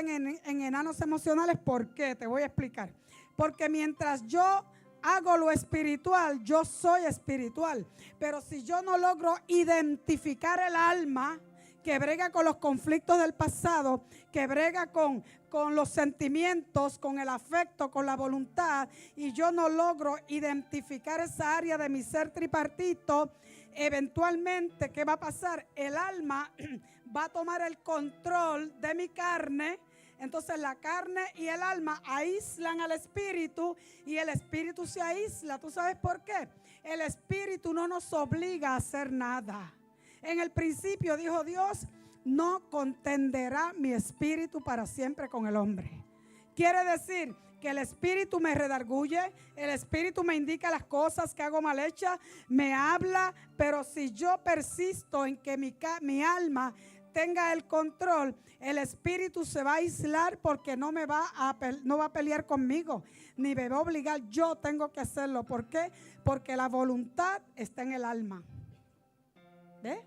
convierten en enanos emocionales. ¿Por qué? Te voy a explicar. Porque mientras yo hago lo espiritual, yo soy espiritual. Pero si yo no logro identificar el alma que brega con los conflictos del pasado, que brega con los sentimientos, con el afecto, con la voluntad, y yo no logro identificar esa área de mi ser tripartito, eventualmente, ¿qué va a pasar? El alma va a tomar el control de mi carne. Entonces la carne y el alma aíslan al espíritu y el espíritu se aísla. ¿Tú sabes por qué? El espíritu no nos obliga a hacer nada. En el principio dijo Dios, no contenderá mi espíritu para siempre con el hombre. Quiere decir que el espíritu me redarguye, el espíritu me indica las cosas que hago mal hechas, me habla, pero si yo persisto en que mi alma tenga el control, el espíritu se va a aislar porque no va a pelear conmigo, ni me va a obligar. Yo tengo que hacerlo. ¿Por qué? Porque la voluntad está en el alma. ¿Ve?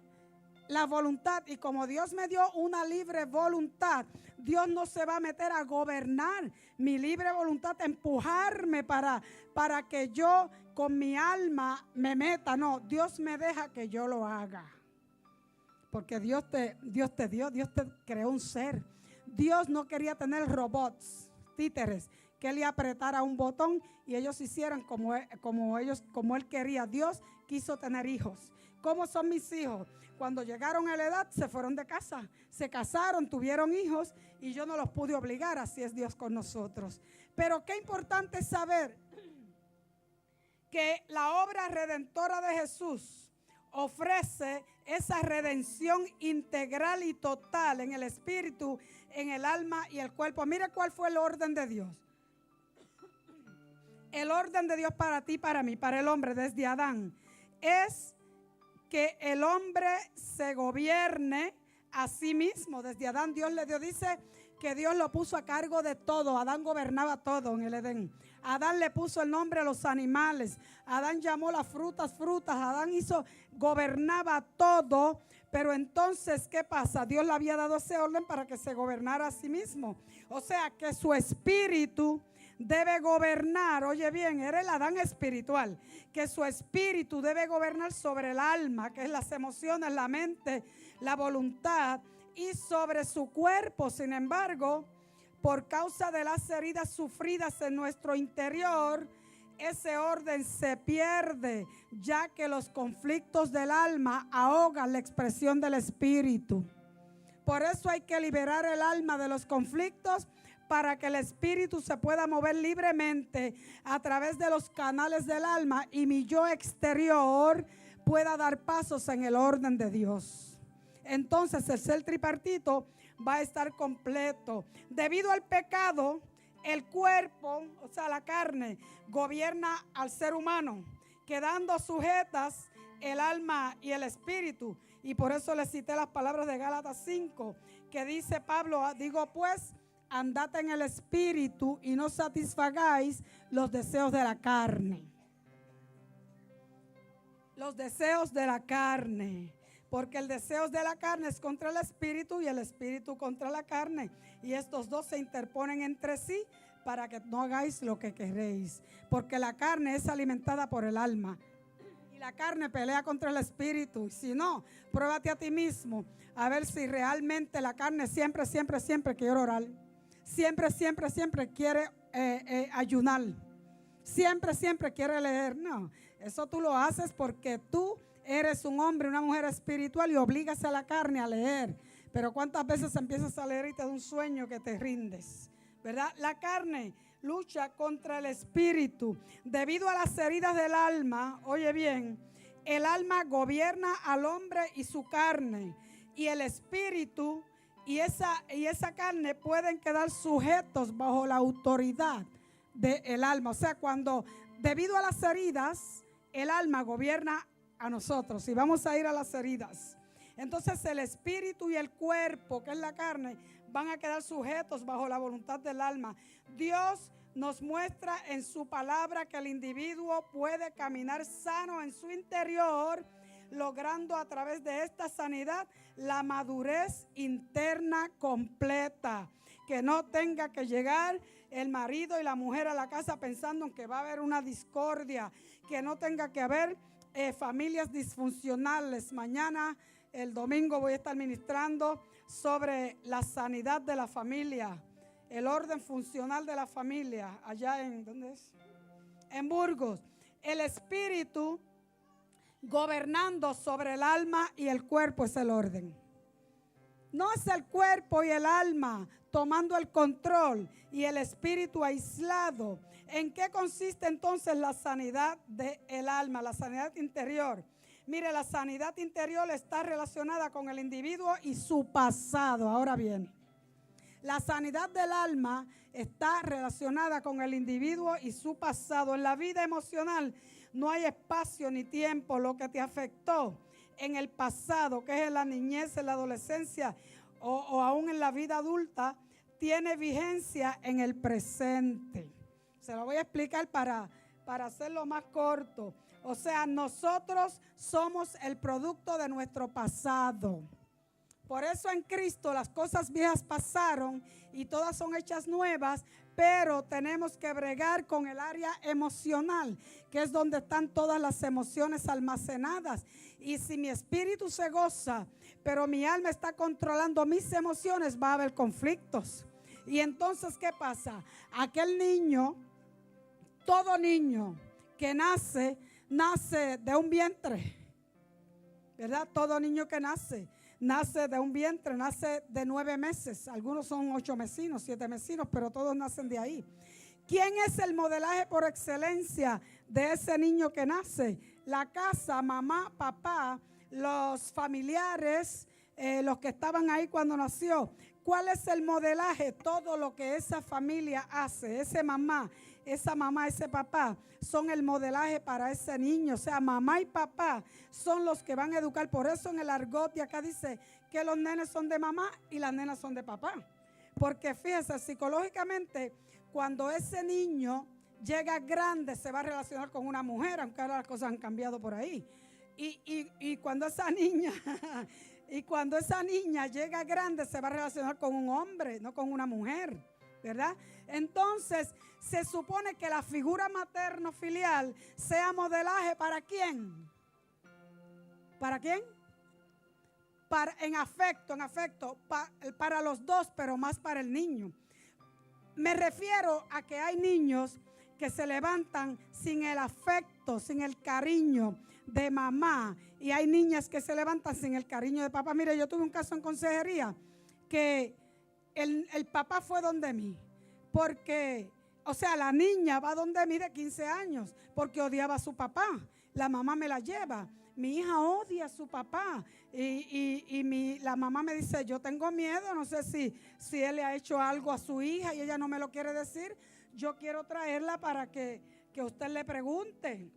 La voluntad, y como Dios me dio una libre voluntad, Dios no se va a meter a gobernar mi libre voluntad, a empujarme para que yo con mi alma me meta. No, Dios me deja que yo lo haga. Porque Dios te creó un ser. Dios no quería tener robots, títeres, que Él le apretara un botón y ellos hicieran como Él quería. Dios quiso tener hijos. ¿Cómo son mis hijos? Cuando llegaron a la edad se fueron de casa, se casaron, tuvieron hijos y yo no los pude obligar. Así es Dios con nosotros. Pero qué importante es saber que la obra redentora de Jesús ofrece esa redención integral y total en el espíritu, en el alma y el cuerpo. Mire cuál fue el orden de Dios. El orden de Dios para ti, para mí, para el hombre desde Adán es que el hombre se gobierne a sí mismo. Desde Adán Dios le dio, dice que Dios lo puso a cargo de todo. Adán gobernaba todo en el Edén. Adán le puso el nombre a los animales. Adán llamó las frutas. Adán gobernaba todo. Pero entonces, ¿qué pasa? Dios le había dado ese orden para que se gobernara a sí mismo. O sea, que su espíritu debe gobernar. Oye bien, era el Adán espiritual. Que su espíritu debe gobernar sobre el alma, que es las emociones, la mente, la voluntad, y sobre su cuerpo. Sin embargo, por causa de las heridas sufridas en nuestro interior, ese orden se pierde, ya que los conflictos del alma ahogan la expresión del espíritu. Por eso hay que liberar el alma de los conflictos para que el espíritu se pueda mover libremente a través de los canales del alma y mi yo exterior pueda dar pasos en el orden de Dios. Entonces el ser tripartito va a estar completo. Debido al pecado, el cuerpo, o sea la carne, gobierna al ser humano, quedando sujetas el alma y el espíritu. Y por eso le cité las palabras de Gálatas 5, que dice Pablo, digo pues, andad en el espíritu y no satisfagáis los deseos de la carne. Los deseos de la carne. Porque el deseo de la carne es contra el espíritu y el espíritu contra la carne. Y estos dos se interponen entre sí para que no hagáis lo que queréis. Porque la carne es alimentada por el alma. Y la carne pelea contra el espíritu. Y si no, pruébate a ti mismo. A ver si realmente la carne siempre quiere orar. Siempre quiere ayunar. Siempre quiere leer. No, eso tú lo haces porque tú eres un hombre, una mujer espiritual y obligas a la carne a leer. Pero ¿cuántas veces empiezas a leer y te da un sueño que te rindes? ¿Verdad? La carne lucha contra el espíritu. Debido a las heridas del alma, oye bien, el alma gobierna al hombre y su carne. Y el espíritu y esa carne pueden quedar sujetos bajo la autoridad del alma. O sea, cuando debido a las heridas, el alma gobierna a nosotros. Y vamos a ir a las heridas. Entonces el espíritu y el cuerpo, que es la carne, van a quedar sujetos bajo la voluntad del alma. Dios nos muestra en su palabra que el individuo puede caminar sano en su interior, logrando a través de esta sanidad la madurez interna completa. que no tenga que llegar el marido y la mujer a la casa pensando en que va a haber una discordia, que no tenga que haber familias disfuncionales. Mañana, el domingo, voy a estar ministrando sobre la sanidad de la familia, el orden funcional de la familia, allá ¿dónde es? En Burgos. El espíritu gobernando sobre el alma y el cuerpo es el orden. No es el cuerpo y el alma tomando el control y el espíritu aislado. ¿En qué consiste entonces la sanidad del alma, la sanidad interior? Mire, la sanidad interior está relacionada con el individuo y su pasado. Ahora bien, la sanidad del alma está relacionada con el individuo y su pasado. En la vida emocional no hay espacio ni tiempo. Lo que te afectó en el pasado, que es en la niñez, en la adolescencia o aún en la vida adulta, tiene vigencia en el presente. Se lo voy a explicar para hacerlo más corto. O sea, nosotros somos el producto de nuestro pasado. Por eso en Cristo las cosas viejas pasaron y todas son hechas nuevas, pero tenemos que bregar con el área emocional, que es donde están todas las emociones almacenadas. Y si mi espíritu se goza, pero mi alma está controlando mis emociones, va a haber conflictos. Y entonces, ¿qué pasa? Aquel niño, todo niño que nace de un vientre, ¿verdad? Todo niño que nace de un vientre, nace de 9 meses. Algunos son 8 mesinos, 7 mesinos, pero todos nacen de ahí. ¿Quién es el modelaje por excelencia de ese niño que nace? La casa, mamá, papá, los familiares, los que estaban ahí cuando nació. ¿Cuál es el modelaje? Todo lo que esa familia hace, esa mamá, ese papá, son el modelaje para ese niño. O sea, mamá y papá son los que van a educar. Por eso en el argot de acá dice que los nenes son de mamá y las nenas son de papá. Porque fíjese, psicológicamente, cuando ese niño llega grande, se va a relacionar con una mujer, aunque ahora las cosas han cambiado por ahí. Y cuando esa niña... Y cuando esa niña llega grande se va a relacionar con un hombre, no con una mujer, ¿verdad? Entonces se supone que la figura materno-filial sea modelaje ¿para quién? ¿Para quién? En afecto, para los dos, pero más para el niño. Me refiero a que hay niños que se levantan sin el afecto, sin el cariño de mamá, y hay niñas que se levantan sin el cariño de papá. Mire, yo tuve un caso en consejería que el papá fue donde mí, porque, o sea, la niña va donde mí de 15 años, porque odiaba a su papá. La mamá me la lleva. Mi hija odia a su papá y la mamá me dice, yo tengo miedo, no sé si él le ha hecho algo a su hija y ella no me lo quiere decir. Yo quiero traerla para que usted le pregunte.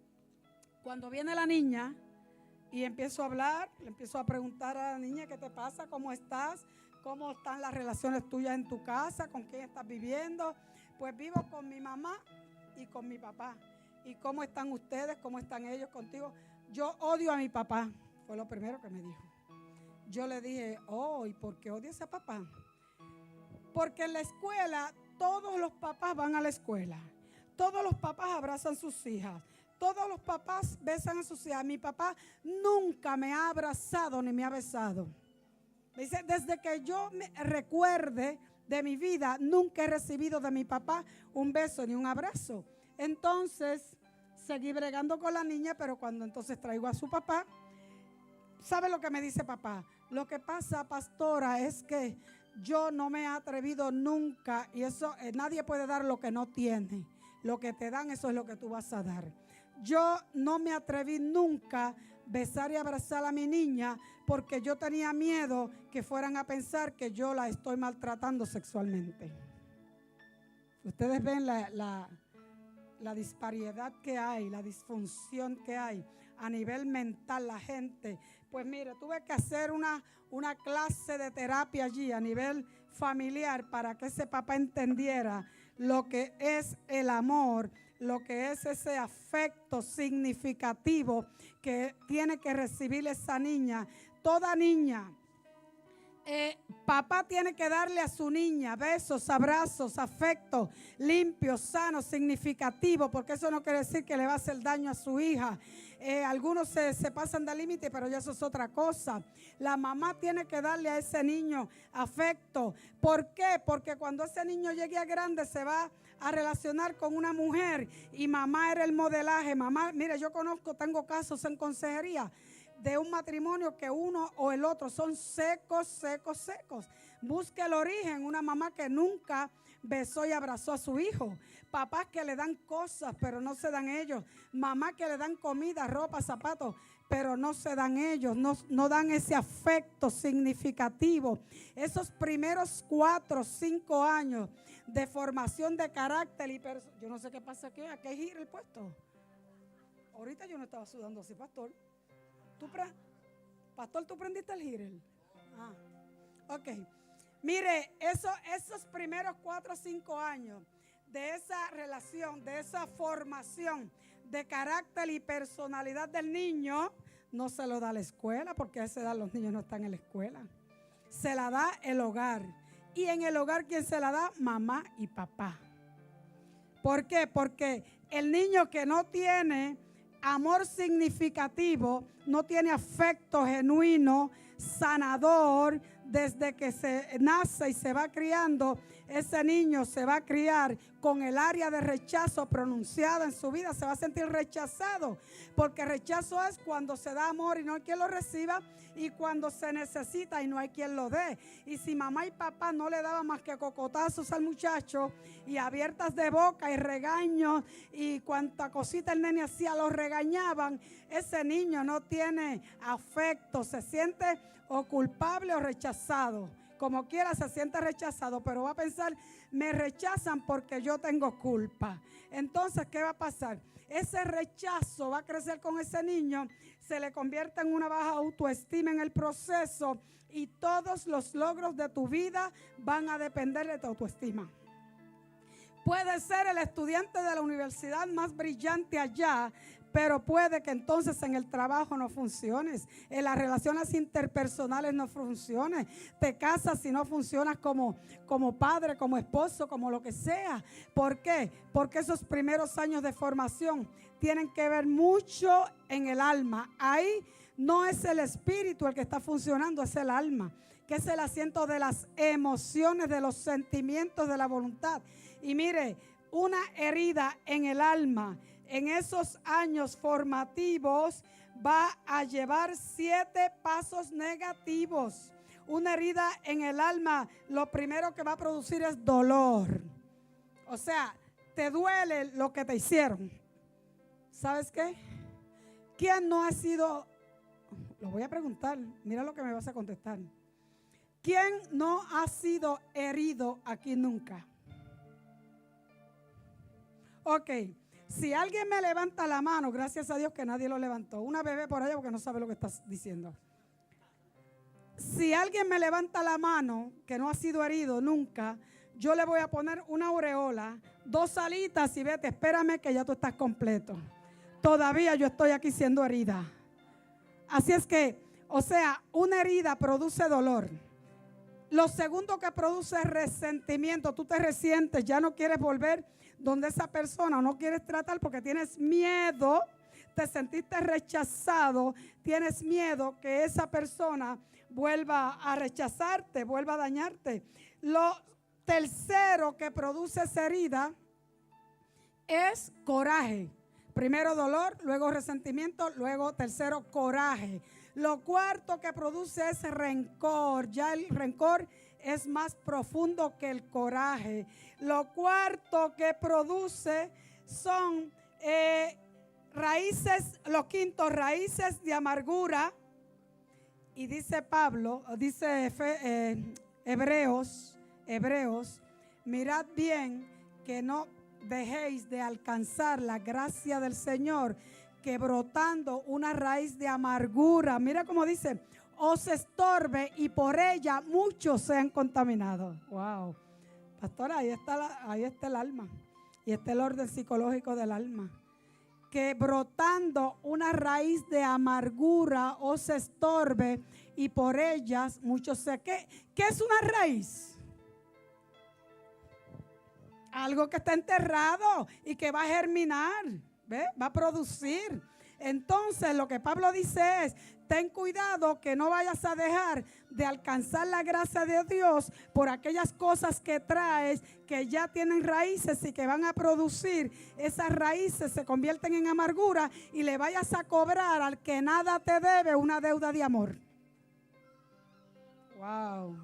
Cuando viene la niña y empiezo a hablar, le empiezo a preguntar a la niña, ¿qué te pasa? ¿Cómo estás? ¿Cómo están las relaciones tuyas en tu casa? ¿Con quién estás viviendo? Pues vivo con mi mamá y con mi papá. ¿Y cómo están ustedes? ¿Cómo están ellos contigo? Yo odio a mi papá, fue lo primero que me dijo. Yo le dije, ¿y por qué odias a papá? Porque en la escuela todos los papás van a la escuela. Todos los papás abrazan a sus hijas. Todos los papás besan a sus hijas. Mi papá nunca me ha abrazado ni me ha besado. Me dice, desde que yo me recuerde de mi vida, nunca he recibido de mi papá un beso ni un abrazo. Entonces, seguí bregando con la niña, pero cuando entonces traigo a su papá, ¿sabe lo que me dice papá? Lo que pasa, pastora, es que yo no me he atrevido nunca, y eso nadie puede dar lo que no tiene. Lo que te dan, eso es lo que tú vas a dar. Yo no me atreví nunca a besar y abrazar a mi niña porque yo tenía miedo que fueran a pensar que yo la estoy maltratando sexualmente. Ustedes ven la disparidad que hay, la disfunción que hay a nivel mental, la gente. Pues mire, tuve que hacer una clase de terapia allí a nivel familiar para que ese papá entendiera lo que es el amor, lo que es ese afecto significativo que tiene que recibir esa niña. Toda niña Papá tiene que darle a su niña besos, abrazos, afecto, limpio, sano, significativo, porque eso no quiere decir que le va a hacer daño a su hija. Algunos se pasan de límite, pero ya eso es otra cosa. La mamá tiene que darle a ese niño afecto. ¿Por qué? Porque cuando ese niño llegue a grande se va a relacionar con una mujer y mamá era el modelaje. Mamá, mire, yo tengo casos en consejería de un matrimonio que uno o el otro son secos. Busque el origen. Una mamá que nunca besó y abrazó a su hijo. Papás que le dan cosas, pero no se dan ellos. Mamá que le dan comida, ropa, zapatos, pero no se dan ellos. No dan ese afecto significativo. Esos primeros 4 o 5 años de formación de carácter y yo no sé qué pasa aquí. ¿A qué gira el puesto? Ahorita yo no estaba sudando así, pastor. Pastor, ¿tú prendiste el gírel? Ok. Mire, esos primeros 4 o 5 años de esa relación, de esa formación de carácter y personalidad del niño, no se lo da la escuela, porque a esa edad los niños no están en la escuela. Se la da el hogar. Y en el hogar, ¿quién se la da? Mamá y papá. ¿Por qué? Porque el niño que no tiene amor significativo, no tiene afecto genuino, sanador, desde que se nace y se va criando, ese niño se va a criar con el área de rechazo pronunciada en su vida, se va a sentir rechazado, porque rechazo es cuando se da amor y no hay quien lo reciba, y cuando se necesita y no hay quien lo dé. Y si mamá y papá no le daban más que cocotazos al muchacho y abiertas de boca y regaños y cuanta cosita el nene hacía lo regañaban, ese niño no tiene afecto, se siente o culpable o rechazado. Como quiera se siente rechazado, pero va a pensar, me rechazan porque yo tengo culpa. Entonces, ¿qué va a pasar? Ese rechazo va a crecer con ese niño, se le convierte en una baja autoestima en el proceso y todos los logros de tu vida van a depender de tu autoestima. Puede ser el estudiante de la universidad más brillante allá, pero puede que entonces en el trabajo no funciones, en las relaciones interpersonales no funciones, te casas y no funcionas como padre, como esposo, como lo que sea. ¿Por qué? Porque esos primeros años de formación tienen que ver mucho en el alma. Ahí no es el espíritu el que está funcionando, es el alma, que es el asiento de las emociones, de los sentimientos, de la voluntad. Y mire, una herida en el alma en esos años formativos va a llevar 7 pasos negativos. Una herida en el alma, lo primero que va a producir es dolor. O sea, te duele lo que te hicieron. ¿Sabes qué? ¿Quién no ha sido? Lo voy a preguntar, mira lo que me vas a contestar. ¿Quién no ha sido herido aquí nunca? Ok. Si alguien me levanta la mano, gracias a Dios que nadie lo levantó. Una bebé por allá porque no sabe lo que estás diciendo. Si alguien me levanta la mano que no ha sido herido nunca, yo le voy a poner una aureola, 2 alitas y vete, espérame que ya tú estás completo. Todavía yo estoy aquí siendo herida. Así es que, o sea, una herida produce dolor. Lo segundo que produce es resentimiento. Tú te resientes, ya no quieres volver donde esa persona, no quieres tratar porque tienes miedo, te sentiste rechazado, tienes miedo que esa persona vuelva a rechazarte, vuelva a dañarte. Lo tercero que produce esa herida es coraje. Primero dolor, luego resentimiento, luego tercero coraje. Lo cuarto que produce es rencor. Ya el rencor es más profundo que el coraje. Lo cuarto que produce son raíces, lo quinto, raíces de amargura. Y dice Pablo, dice Hebreos, mirad bien que no dejéis de alcanzar la gracia del Señor, que brotando una raíz de amargura, mira cómo dice, os estorbe y por ella muchos sean contaminados. Wow, pastora, ahí está el alma y está el orden psicológico del alma. Que brotando una raíz de amargura os estorbe y por ellas muchos se... ¿Qué es una raíz? Algo que está enterrado y que va a germinar, ¿ve? Va a producir. Entonces lo que Pablo dice es: ten cuidado que no vayas a dejar de alcanzar la gracia de Dios por aquellas cosas que traes que ya tienen raíces y que van a producir. Esas raíces se convierten en amargura y le vayas a cobrar al que nada te debe una deuda de amor. Wow.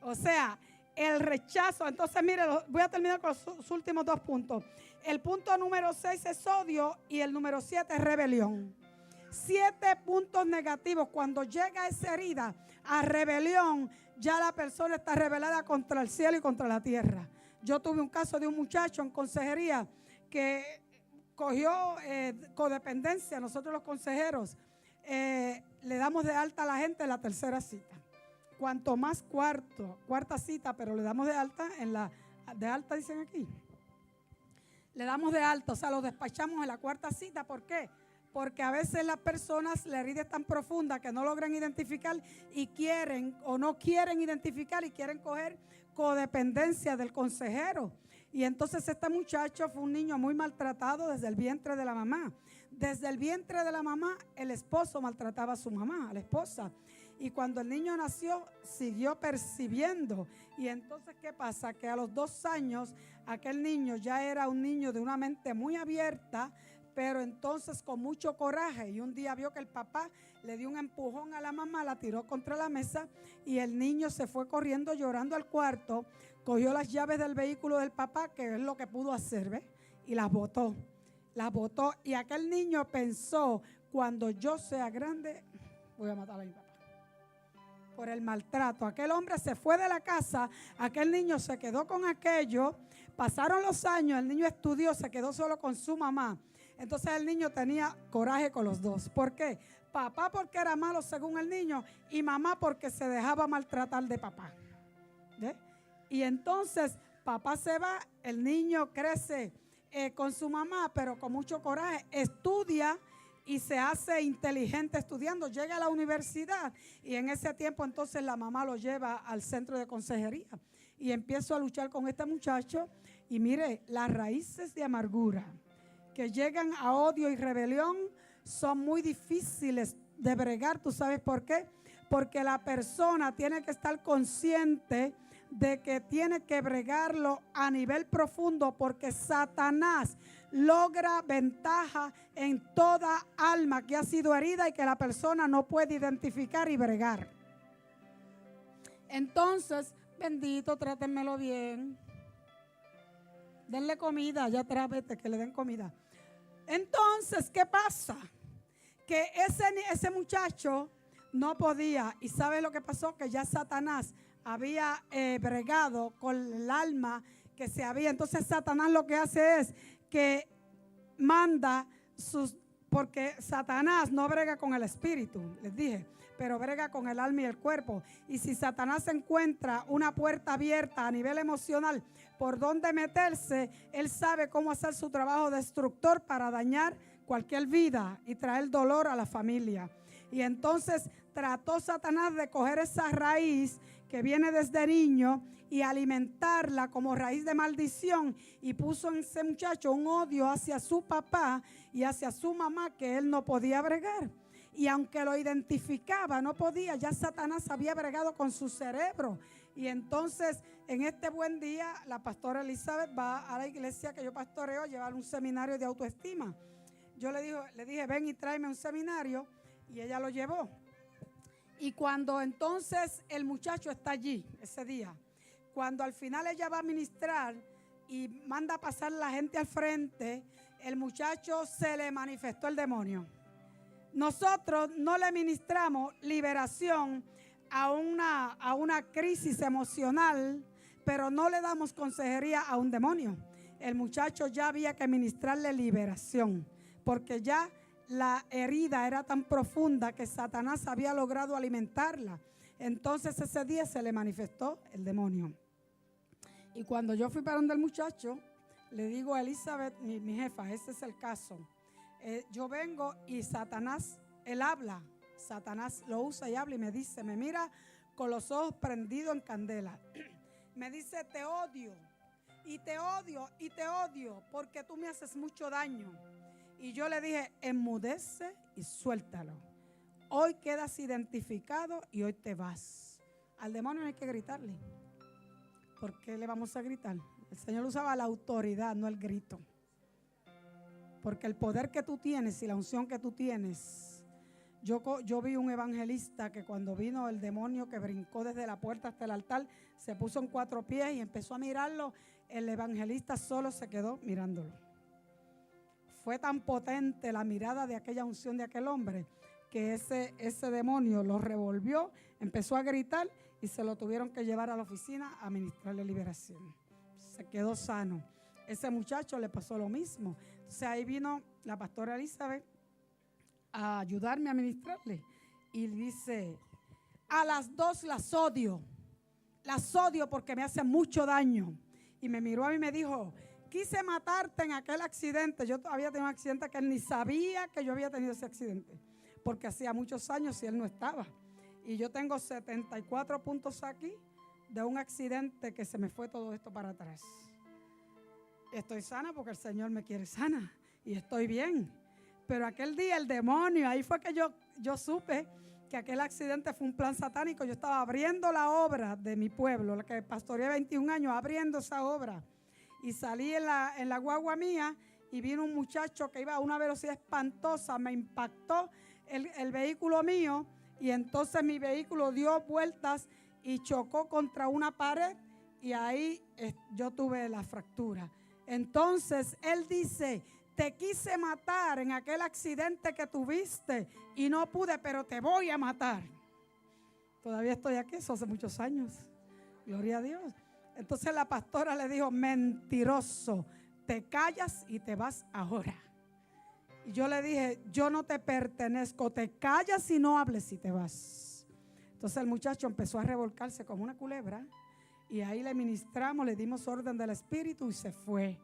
O sea, el rechazo. Entonces, mire, voy a terminar con los últimos 2 puntos. El punto número 6 es odio y el número 7 es rebelión. 7 puntos negativos. Cuando llega esa herida a rebelión, ya la persona está rebelada contra el cielo y contra la tierra. Yo tuve un caso de un muchacho en consejería que cogió codependencia. Nosotros los consejeros le damos de alta a la gente en la tercera cita. Cuanto más cuarta cita, pero le damos de alta de alta dicen aquí. Le damos de alta, o sea, lo despachamos en la cuarta cita. ¿Por qué? Porque a veces las personas, la herida es tan profunda que no logran identificar y quieren o no quieren identificar y quieren coger codependencia del consejero. Y entonces este muchacho fue un niño muy maltratado desde el vientre de la mamá. Desde el vientre de la mamá, el esposo maltrataba a su mamá, a la esposa. Y cuando el niño nació, siguió percibiendo. Y entonces, ¿qué pasa? Que a los 2 años, aquel niño ya era un niño de una mente muy abierta, pero entonces con mucho coraje. Y un día vio que el papá le dio un empujón a la mamá, la tiró contra la mesa y el niño se fue corriendo llorando al cuarto, cogió las llaves del vehículo del papá, que es lo que pudo hacer, ¿ves? Y las botó. Las botó. Y aquel niño pensó: cuando yo sea grande, voy a matar a mi papá. Por el maltrato. Aquel hombre se fue de la casa, aquel niño se quedó con aquello, pasaron los años, el niño estudió, se quedó solo con su mamá. Entonces el niño tenía coraje con los dos. ¿Por qué? Papá porque era malo según el niño y mamá porque se dejaba maltratar de papá. ¿Ve? Y entonces papá se va, el niño crece con su mamá, pero con mucho coraje, estudia y se hace inteligente estudiando, llega a la universidad y en ese tiempo entonces la mamá lo lleva al centro de consejería y empiezo a luchar con este muchacho y mire, las raíces de amargura que llegan a odio y rebelión son muy difíciles de bregar. ¿Tú sabes por qué? Porque la persona tiene que estar consciente de que tiene que bregarlo a nivel profundo, porque Satanás logra ventaja en toda alma que ha sido herida y que la persona no puede identificar y bregar. Entonces, bendito, trátenmelo bien. Denle comida, ya trábete que le den comida. Entonces, ¿qué pasa? Que ese muchacho no podía. ¿Y sabe lo que pasó? Que ya Satanás había bregado con el alma que se había. Entonces Satanás lo que hace es que manda porque Satanás no brega con el espíritu, les dije, pero brega con el alma y el cuerpo. Y si Satanás encuentra una puerta abierta a nivel emocional por donde meterse, él sabe cómo hacer su trabajo destructor para dañar cualquier vida y traer dolor a la familia. Y entonces trató Satanás de coger esa raíz que viene desde niño y alimentarla como raíz de maldición, y puso en ese muchacho un odio hacia su papá y hacia su mamá que él no podía bregar. Y aunque lo identificaba, no podía. Ya Satanás había bregado con su cerebro. Y entonces, en este buen día, la pastora Elizabeth va a la iglesia que yo pastoreo a llevar un seminario de autoestima. Yo le dije, ven y tráeme un seminario, y ella lo llevó. Y cuando entonces el muchacho está allí ese día, cuando al final ella va a ministrar y manda a pasar la gente al frente, el muchacho se le manifestó el demonio. Nosotros no le ministramos liberación a una crisis emocional, pero no le damos consejería a un demonio. El muchacho ya había que ministrarle liberación, porque ya la herida era tan profunda que Satanás había logrado alimentarla. Entonces ese día se le manifestó el demonio. Y cuando yo fui para donde el muchacho, le digo a Elizabeth, mi jefa, ese es el caso. Yo vengo y Satanás, él habla Satanás lo usa y habla y me dice, me mira con los ojos prendidos en candela. Me dice, te odio, y te odio, y te odio, porque tú me haces mucho daño. Y yo le dije, enmudece y suéltalo. Hoy quedas identificado y hoy te vas. Al demonio no hay que gritarle. ¿Por qué le vamos a gritar? El Señor usaba la autoridad, no el grito. Porque el poder que tú tienes y la unción que tú tienes. Yo vi un evangelista que cuando vino el demonio que brincó desde la puerta hasta el altar, se puso en 4 pies y empezó a mirarlo. El evangelista solo se quedó mirándolo. Fue tan potente la mirada de aquella unción de aquel hombre que ese demonio lo revolvió, empezó a gritar y se lo tuvieron que llevar a la oficina a administrarle liberación. Se quedó sano. Ese muchacho le pasó lo mismo. Entonces ahí vino la pastora Elizabeth a ayudarme a ministrarle y dice, a las 2 las odio porque me hacen mucho daño. Y me miró a mí y me dijo, quise matarte en aquel accidente. Yo había tenido un accidente que él ni sabía que yo había tenido ese accidente, porque hacía muchos años y él no estaba. Y yo tengo 74 puntos aquí de un accidente que se me fue todo esto para atrás. Estoy sana porque el Señor me quiere sana y estoy bien. Pero aquel día el demonio, ahí fue que yo supe que aquel accidente fue un plan satánico. Yo estaba abriendo la obra de mi pueblo, la que pastoreé 21 años, abriendo esa obra. Y salí en la guagua mía y vino un muchacho que iba a una velocidad espantosa, me impactó el vehículo mío y entonces mi vehículo dio vueltas y chocó contra una pared y ahí yo tuve la fractura. Entonces él dice, te quise matar en aquel accidente que tuviste y no pude, pero te voy a matar. Todavía estoy aquí, eso hace muchos años. Gloria a Dios. Entonces la pastora le dijo, mentiroso, te callas y te vas ahora. Y yo le dije, yo no te pertenezco, te callas y no hables y te vas. Entonces el muchacho empezó a revolcarse como una culebra y ahí le ministramos, le dimos orden del espíritu y se fue.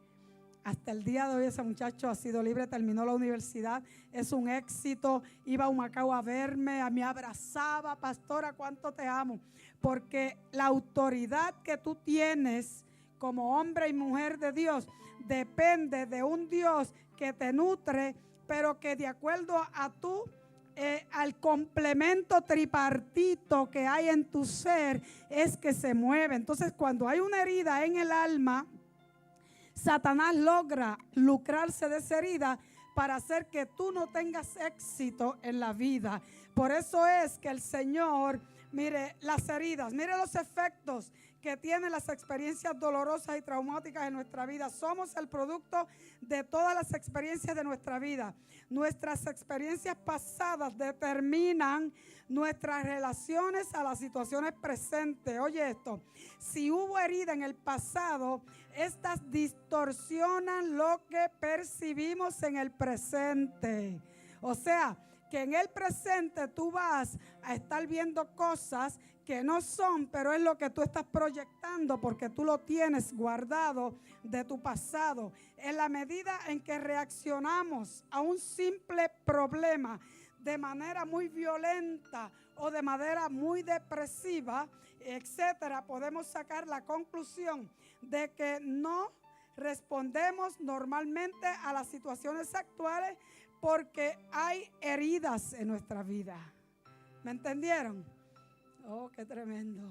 Hasta el día de hoy ese muchacho ha sido libre, terminó la universidad, es un éxito, iba a Humacao a verme, me abrazaba, pastora, cuánto te amo, porque la autoridad que tú tienes como hombre y mujer de Dios depende de un Dios que te nutre, pero que de acuerdo a al complemento tripartito que hay en tu ser es que se mueve. Entonces cuando hay una herida en el alma, Satanás logra lucrarse de esa herida para hacer que tú no tengas éxito en la vida. Por eso es que el Señor, mire las heridas, mire los efectos que tienen las experiencias dolorosas y traumáticas en nuestra vida. Somos el producto de todas las experiencias de nuestra vida. Nuestras experiencias pasadas determinan nuestras relaciones a las situaciones presentes. Oye esto, si hubo herida en el pasado, estas distorsionan lo que percibimos en el presente. O sea, que en el presente tú vas a estar viendo cosas que no son, pero es lo que tú estás proyectando porque tú lo tienes guardado de tu pasado. En la medida en que reaccionamos a un simple problema de manera muy violenta o de manera muy depresiva, etcétera, podemos sacar la conclusión de que no respondemos normalmente a las situaciones actuales porque hay heridas en nuestra vida. ¿Me entendieron? Oh, qué tremendo.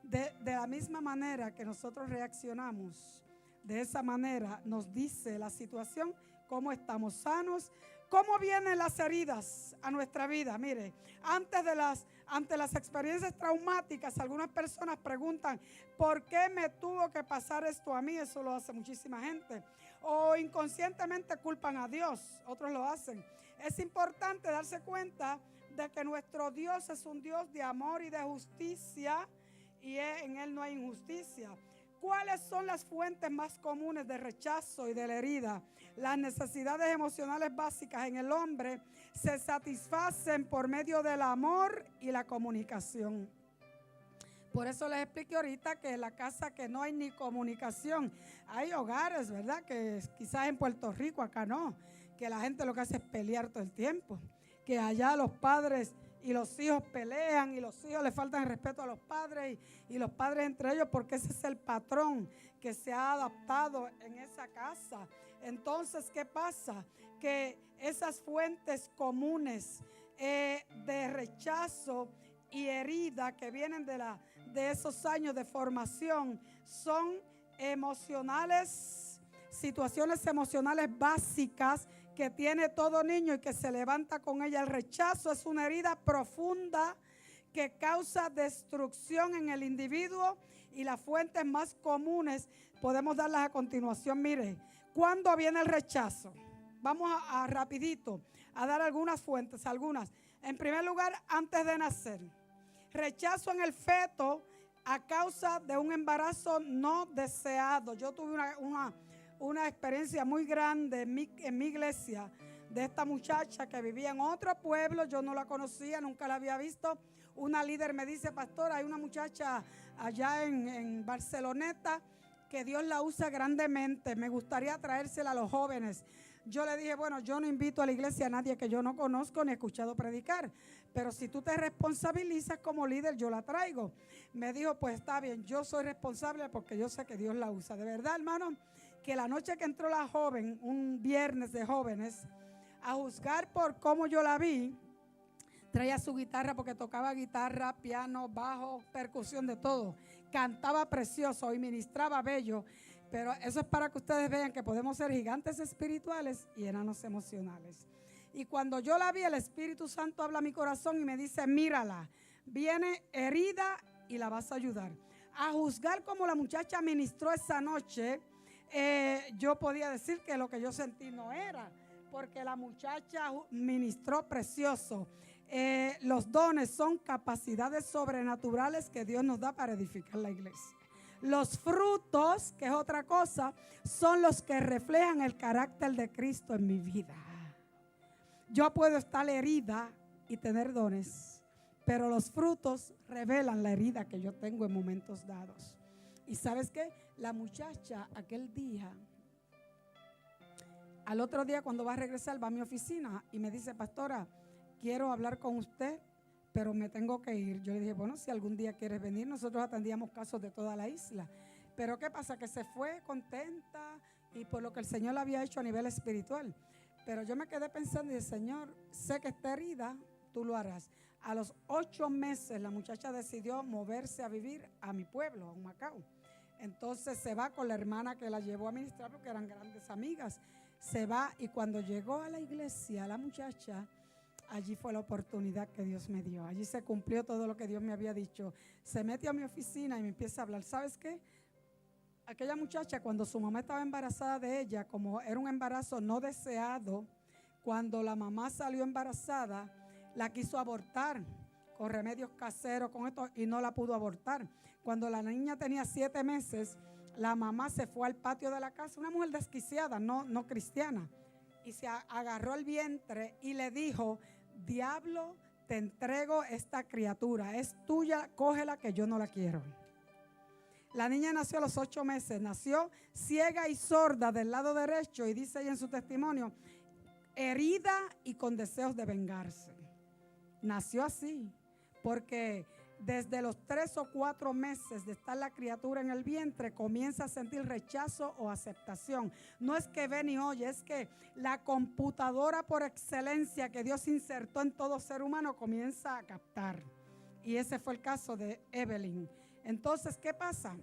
De la misma manera que nosotros reaccionamos, de esa manera nos dice la situación, cómo estamos sanos, cómo vienen las heridas a nuestra vida. Mire, ante las experiencias traumáticas, algunas personas preguntan, ¿por qué me tuvo que pasar esto a mí? Eso lo hace muchísima gente. O inconscientemente culpan a Dios, otros lo hacen. Es importante darse cuenta de que nuestro Dios es un Dios de amor y de justicia y en Él no hay injusticia. ¿Cuáles son las fuentes más comunes de rechazo y de la herida? Las necesidades emocionales básicas en el hombre se satisfacen por medio del amor y la comunicación. Por eso les expliqué ahorita que en la casa que no hay ni comunicación, hay hogares, ¿verdad? Que quizás en Puerto Rico, acá no, que la gente lo que hace es pelear todo el tiempo. que allá los padres y los hijos pelean y los hijos le faltan el respeto a los padres y los padres entre ellos, porque ese es el patrón que se ha adaptado en esa casa. Entonces, ¿qué pasa? Que esas fuentes comunes de rechazo y herida que vienen de esos años de formación son emocionales, situaciones emocionales básicas que tiene todo niño y que se levanta con ella. El rechazo es una herida profunda que causa destrucción en el individuo, y las fuentes más comunes podemos darlas a continuación. Mire, ¿cuándo viene el rechazo? Vamos a rapidito a dar algunas fuentes, algunas. En primer lugar, antes de nacer. Rechazo en el feto a causa de un embarazo no deseado. Yo tuve una experiencia muy grande en mi iglesia de esta muchacha que vivía en otro pueblo. Yo no la conocía, nunca la había visto. Una líder me dice: pastor, hay una muchacha allá en Barceloneta que Dios la usa grandemente, me gustaría traérsela a los jóvenes. Yo le dije: bueno, yo no invito a la iglesia a nadie que yo no conozco ni he escuchado predicar, pero si tú te responsabilizas como líder, yo la traigo. Me dijo: pues está bien, yo soy responsable porque yo sé que Dios la usa. De verdad, hermano, que la noche que entró la joven, un viernes de jóvenes, a juzgar por cómo yo la vi, traía su guitarra porque tocaba guitarra, piano, bajo, percusión, de todo. Cantaba precioso y ministraba bello. Pero eso es para que ustedes vean que podemos ser gigantes espirituales y enanos emocionales. Y cuando yo la vi, el Espíritu Santo habla a mi corazón y me dice: mírala, viene herida y la vas a ayudar. A juzgar como la muchacha ministró esa noche, yo podía decir que lo que yo sentí no era, porque la muchacha ministró precioso. Los dones son capacidades sobrenaturales que Dios nos da para edificar la iglesia. Los frutos, que es otra cosa, son los que reflejan el carácter de Cristo en mi vida. Yo puedo estar herida y tener dones, pero los frutos revelan la herida que yo tengo en momentos dados. ¿Y sabes qué? La muchacha aquel día, al otro día cuando va a regresar, va a mi oficina y me dice: pastora, quiero hablar con usted, pero me tengo que ir. Yo le dije: bueno, si algún día quieres venir, nosotros atendíamos casos de toda la isla. Pero ¿qué pasa? Que se fue contenta y por lo que el Señor le había hecho a nivel espiritual. Pero yo me quedé pensando y dije: Señor, sé que está herida, tú lo harás. A los 8 meses la muchacha decidió moverse a vivir a mi pueblo, a Humacao. Entonces se va con la hermana que la llevó a ministrar porque eran grandes amigas. Se va, y cuando llegó a la iglesia la muchacha, allí fue la oportunidad que Dios me dio. Allí se cumplió todo lo que Dios me había dicho. Se metió a mi oficina y me empieza a hablar. ¿Sabes qué? Aquella muchacha, cuando su mamá estaba embarazada de ella, como era un embarazo no deseado, cuando la mamá salió embarazada, la quiso abortar con remedios caseros, con esto, y no la pudo abortar. Cuando la niña tenía 7 meses, la mamá se fue al patio de la casa, una mujer desquiciada, no cristiana, y se agarró el vientre y le dijo: diablo, te entrego esta criatura, es tuya, cógela que yo no la quiero. La niña nació a los 8 meses, nació ciega y sorda del lado derecho, y dice ella en su testimonio: herida y con deseos de vengarse. Nació así, porque desde los 3 o 4 meses de estar la criatura en el vientre, comienza a sentir rechazo o aceptación. No es que ve ni oye, es que la computadora por excelencia que Dios insertó en todo ser humano comienza a captar. Y ese fue el caso de Evelyn. Entonces, ¿qué pasa?